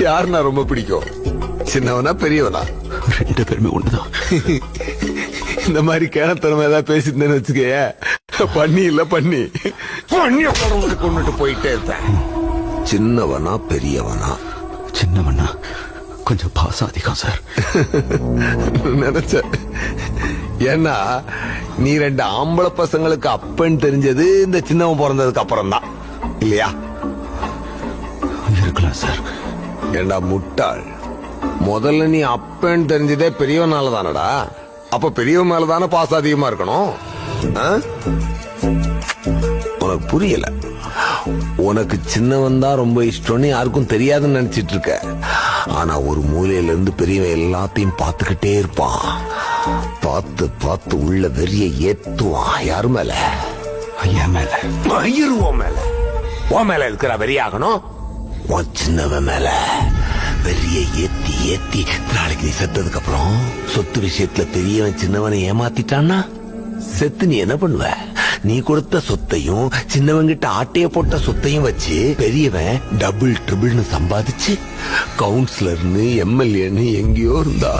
யாருன்னா ரொம்ப பிடிக்கும், சின்னவனா பெரியவனா? ரெண்டு பேருமே ஒண்ணுதான். இந்த மாதிரி கேனத்தனமா ஏதாவது பேசிருந்தேன்னு வச்சுக்கே, பண்ணி இல்ல பண்ணி பண்ணிய கொண்டுட்டு போயிட்டே இருப்பேன். சின்னவனா பெரியவனா? சின்னவனா கொஞ்சம் பாசம் அதிகம் சார். நினைச்ச. ஏன்னா நீ ரெண்டு ஆம்பளை பசங்களுக்கு அப்பன்னு தெரிஞ்சது இந்த சின்னவன் பிறந்ததுக்கு அப்புறம் தான் இல்லையா? இருக்கலாம் சார். ஏண்டா முட்டாள், முதல்ல நீ அப்பன்னு தெரிஞ்சதே பெரியவனால தானடா. அப்ப பெரியவன் மேலதானே பாசம் அதிகமா இருக்கணும். உனக்கு புரியல. உனக்கு சின்னவன் தான் ரொம்ப இஷ்டம்னு யாருக்கும் தெரியாதுன்னு நினைச்சிட்டு இருக்க. ஆனா ஒரு மூலையில இருந்து பெரியவன் எல்லாத்தையும் பார்த்துக்கிட்டே இருப்பான். பார்த்து பார்த்து உள்ள வெறிய ஏத்துவான். யாரு மேல? ஐயா மேல. மயிருவோம் மேல. உன் மேல இருக்கிற வெறியாகணும். உன் சின்னவன் மேல வெறிய ஏத்தி ஏத்தி நாளைக்கு நீ செத்ததுக்கு அப்புறம் சொத்து விஷயத்துல பெரியவன் சின்னவனை ஏமாத்திட்டான்னா செத்து நீ என்ன பண்ணுவ? நீ கொடுத்த சொத்தையும் சின்னவங்கிட்ட ஆட்டைய போட்ட சொத்தையும் வச்சு பெரியவன் டபுள் ட்ரிபிள்னு சம்பாதிச்சு கவுன்சிலர்னு எம்எல்ஏன்னு எங்கேயோ இருந்தா